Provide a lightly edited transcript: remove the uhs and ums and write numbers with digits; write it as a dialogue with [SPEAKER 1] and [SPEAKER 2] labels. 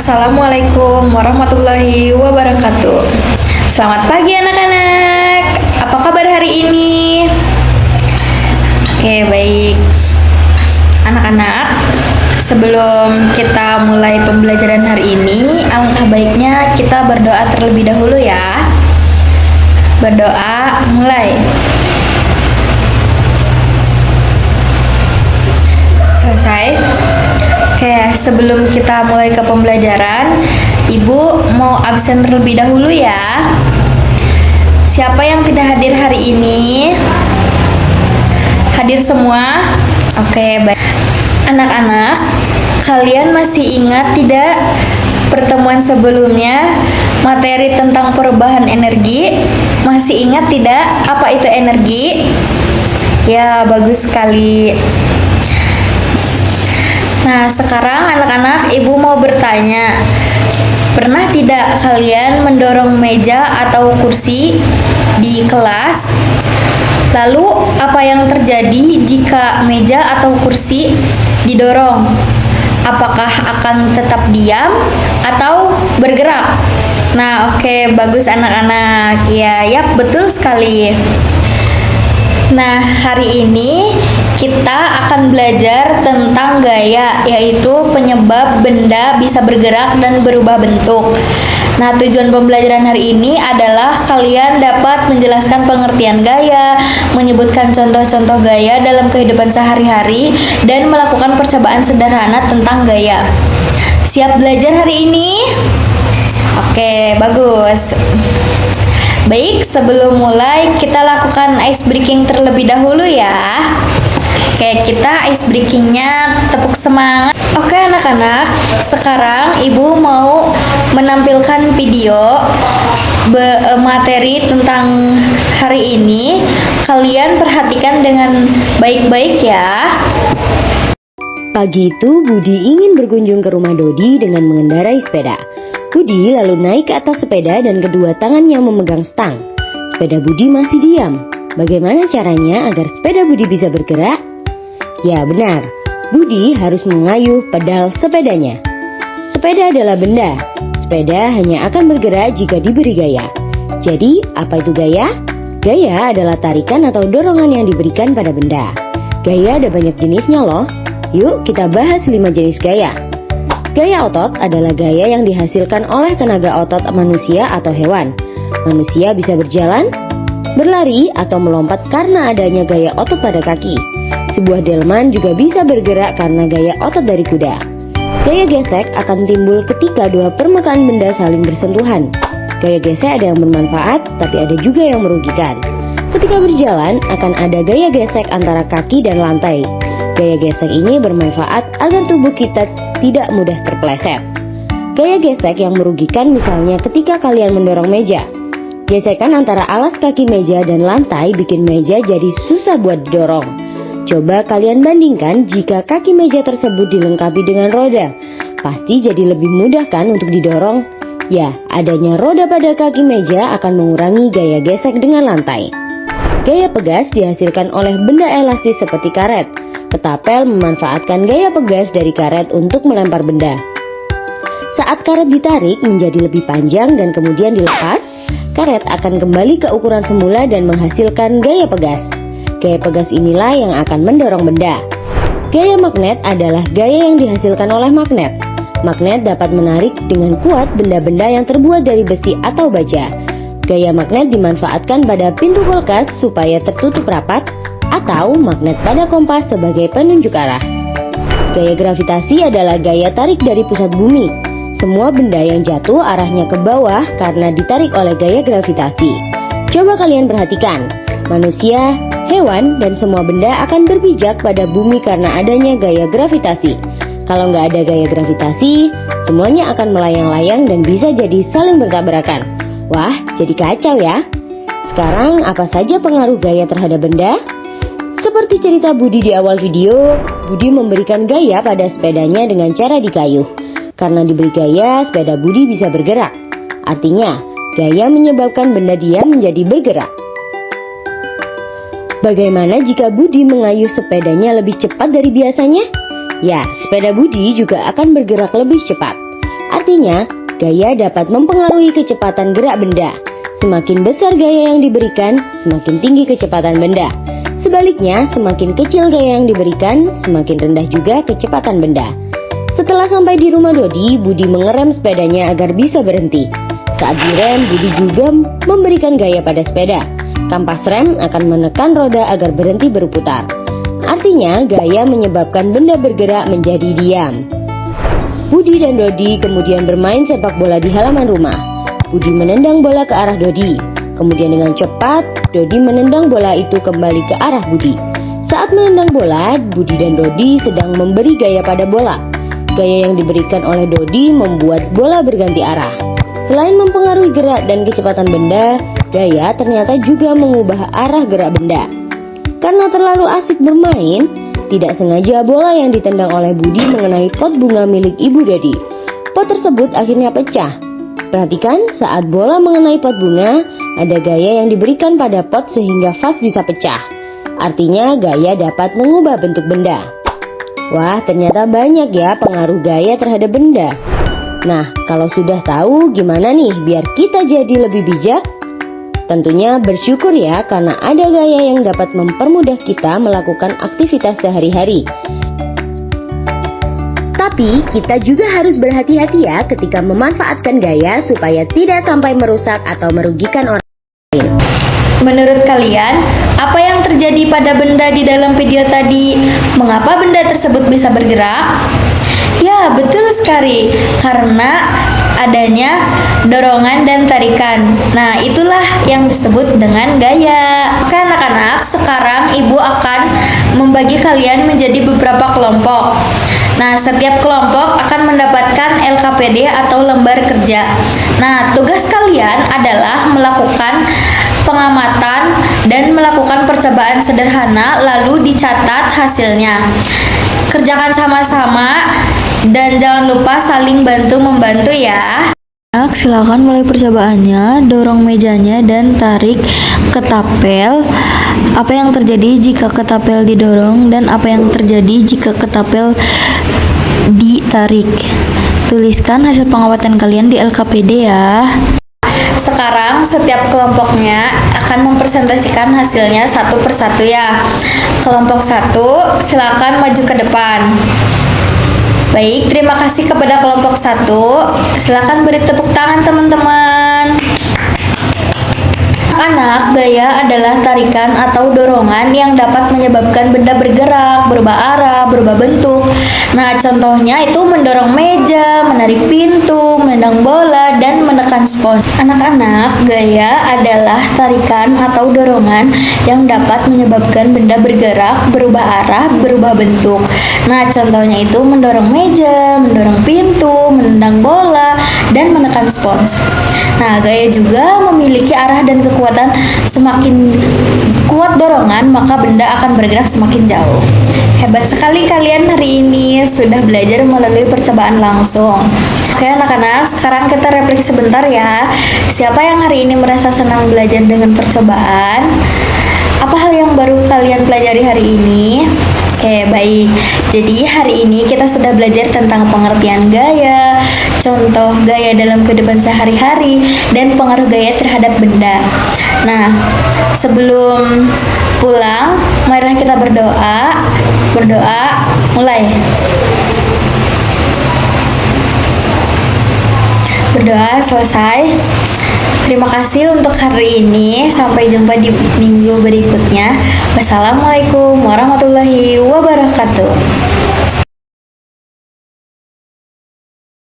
[SPEAKER 1] Assalamualaikum warahmatullahi wabarakatuh. Selamat pagi anak-anak. Apa kabar hari ini? Oke, baik. Anak-anak, sebelum kita mulai pembelajaran hari ini, alangkah baiknya kita berdoa terlebih dahulu ya. Berdoa, mulai. Selesai. Oke, sebelum kita mulai ke pembelajaran, Ibu mau absen terlebih dahulu ya. Siapa yang tidak hadir hari ini? Hadir semua? Oke, baik. Anak-anak, kalian masih ingat tidak pertemuan sebelumnya materi tentang perubahan energi? Masih ingat tidak apa itu energi? Ya, bagus sekali. Nah, sekarang anak-anak, Ibu mau bertanya, pernah tidak kalian mendorong meja atau kursi di kelas? Lalu, apa yang terjadi jika meja atau kursi didorong? Apakah akan tetap diam atau bergerak? Nah, oke, bagus anak-anak. Ya, betul sekali. Nah, hari ini kita akan belajar tentang gaya, yaitu penyebab benda bisa bergerak dan berubah bentuk. Nah, tujuan pembelajaran hari ini adalah kalian dapat menjelaskan pengertian gaya, menyebutkan contoh-contoh gaya dalam kehidupan sehari-hari, dan melakukan percobaan sederhana tentang gaya. Siap belajar hari ini? Oke, bagus. Baik, sebelum mulai kita lakukan ice breaking terlebih dahulu ya. Oke, kita ice breakingnya tepuk semangat. Oke anak-anak, sekarang Ibu mau menampilkan video materi tentang hari ini. Kalian perhatikan dengan baik-baik ya.
[SPEAKER 2] Pagi itu Budi ingin berkunjung ke rumah Dodi dengan mengendarai sepeda. Budi lalu naik ke atas sepeda dan kedua tangannya memegang stang. Sepeda Budi masih diam. Bagaimana caranya agar sepeda Budi bisa bergerak? Ya benar, Budi harus mengayuh pedal sepedanya. Sepeda adalah benda. Sepeda hanya akan bergerak jika diberi gaya. Jadi, apa itu gaya? Gaya adalah tarikan atau dorongan yang diberikan pada benda. Gaya ada banyak jenisnya loh. Yuk kita bahas 5 jenis gaya. Gaya otot adalah gaya yang dihasilkan oleh tenaga otot manusia atau hewan. Manusia bisa berjalan, berlari, atau melompat karena adanya gaya otot pada kaki. Sebuah delman juga bisa bergerak karena gaya otot dari kuda. Gaya gesek akan timbul ketika dua permukaan benda saling bersentuhan. Gaya gesek ada yang bermanfaat, tapi ada juga yang merugikan. Ketika berjalan, akan ada gaya gesek antara kaki dan lantai. Gaya gesek ini bermanfaat agar tubuh kita tidak mudah terpeleset. Gaya gesek yang merugikan misalnya ketika kalian mendorong meja. Gesekan antara alas kaki meja dan lantai bikin meja jadi susah buat didorong. Coba kalian bandingkan jika kaki meja tersebut dilengkapi dengan roda. Pasti jadi lebih mudah kan untuk didorong? Ya, adanya roda pada kaki meja akan mengurangi gaya gesek dengan lantai. Gaya pegas dihasilkan oleh benda elastis seperti karet. Ketapel memanfaatkan gaya pegas dari karet untuk melempar benda. Saat karet ditarik menjadi lebih panjang dan kemudian dilepas, karet akan kembali ke ukuran semula dan menghasilkan gaya pegas. Gaya pegas inilah yang akan mendorong benda. Gaya magnet adalah gaya yang dihasilkan oleh magnet. Magnet dapat menarik dengan kuat benda-benda yang terbuat dari besi atau baja. Gaya magnet dimanfaatkan pada pintu kulkas supaya tertutup rapat, atau magnet pada kompas sebagai penunjuk arah. Gaya gravitasi adalah gaya tarik dari pusat bumi. Semua benda yang jatuh arahnya ke bawah karena ditarik oleh gaya gravitasi. Coba kalian perhatikan, manusia, hewan, dan semua benda akan berpijak pada bumi karena adanya gaya gravitasi. Kalau nggak ada gaya gravitasi, semuanya akan melayang-layang dan bisa jadi saling bertabrakan. Wah, jadi kacau ya. Sekarang apa saja pengaruh gaya terhadap benda? Seperti cerita Budi di awal video, Budi memberikan gaya pada sepedanya dengan cara dikayuh. Karena diberi gaya, sepeda Budi bisa bergerak. Artinya, gaya menyebabkan benda diam menjadi bergerak. Bagaimana jika Budi mengayuh sepedanya lebih cepat dari biasanya? Ya, sepeda Budi juga akan bergerak lebih cepat. Artinya, gaya dapat mempengaruhi kecepatan gerak benda. Semakin besar gaya yang diberikan, semakin tinggi kecepatan benda. Sebaliknya, semakin kecil gaya yang diberikan, semakin rendah juga kecepatan benda. Setelah sampai di rumah Dodi, Budi mengerem sepedanya agar bisa berhenti. Saat direm, Budi juga memberikan gaya pada sepeda. Kampas rem akan menekan roda agar berhenti berputar. Artinya, gaya menyebabkan benda bergerak menjadi diam. Budi dan Dodi kemudian bermain sepak bola di halaman rumah. Budi menendang bola ke arah Dodi. Kemudian dengan cepat, Dodi menendang bola itu kembali ke arah Budi. Saat menendang bola, Budi dan Dodi sedang memberi gaya pada bola. Gaya yang diberikan oleh Dodi membuat bola berganti arah. Selain mempengaruhi gerak dan kecepatan benda, gaya ternyata juga mengubah arah gerak benda. Karena terlalu asik bermain, tidak sengaja bola yang ditendang oleh Budi mengenai pot bunga milik Ibu Dodi. Pot tersebut akhirnya pecah. Perhatikan, saat bola mengenai pot bunga, ada gaya yang diberikan pada pot sehingga vas bisa pecah. Artinya gaya dapat mengubah bentuk benda. Wah, ternyata banyak ya pengaruh gaya terhadap benda. Nah, kalau sudah tahu gimana nih biar kita jadi lebih bijak? Tentunya bersyukur ya karena ada gaya yang dapat mempermudah kita melakukan aktivitas sehari-hari. Tapi kita juga harus berhati-hati ya ketika memanfaatkan gaya supaya tidak sampai merusak atau merugikan orang lain.
[SPEAKER 1] Menurut kalian, apa yang terjadi pada benda di dalam video tadi? Mengapa benda tersebut bisa bergerak? Ya, betul sekali. Karena adanya dorongan dan tarikan. Nah, itulah yang disebut dengan gaya. Oke anak-anak, sekarang Ibu akan membagi kalian menjadi beberapa kelompok. Nah, setiap kelompok akan mendapatkan LKPD atau lembar kerja. Nah, tugas kalian adalah melakukan pengamatan dan melakukan percobaan sederhana lalu dicatat hasilnya. Kerjakan sama-sama dan jangan lupa saling bantu-membantu ya. Silakan mulai percobaannya, dorong mejanya dan tarik ketapel. Apa yang terjadi jika ketapel didorong dan apa yang terjadi jika ketapel ditarik? Tuliskan hasil pengamatan kalian di LKPD ya. Sekarang setiap kelompoknya akan mempresentasikan hasilnya satu persatu ya. Kelompok 1 silakan maju ke depan. Baik, terima kasih kepada kelompok 1. Silakan beri tepuk tangan teman-teman. Anak, gaya adalah tarikan atau dorongan yang dapat menyebabkan benda bergerak, berubah arah, berubah bentuk. Nah, contohnya itu mendorong meja, menarik pintu, menendang bola, dan menekan spons. Anak-anak, gaya adalah tarikan atau dorongan yang dapat menyebabkan benda bergerak, berubah arah, berubah bentuk. Nah, contohnya itu mendorong meja, mendorong pintu, menendang bola, dan menekan spons. Nah, gaya juga memiliki arah dan kekuatan. Semakin kuat dorongan, maka benda akan bergerak semakin jauh. Hebat sekali kalian hari ini sudah belajar melalui percobaan langsung. Oke anak-anak, sekarang kita refleksi sebentar ya. Siapa yang hari ini merasa senang belajar dengan percobaan? Apa hal yang baru kalian pelajari hari ini? Oke, baik. Jadi hari ini kita sudah belajar tentang pengertian gaya, contoh gaya dalam kehidupan sehari-hari, dan pengaruh gaya terhadap benda. Nah, sebelum pulang, marilah kita berdoa. Berdoa, mulai. Berdoa selesai. Terima kasih untuk hari ini. Sampai jumpa di minggu berikutnya. Wassalamualaikum warahmatullahi wabarakatuh.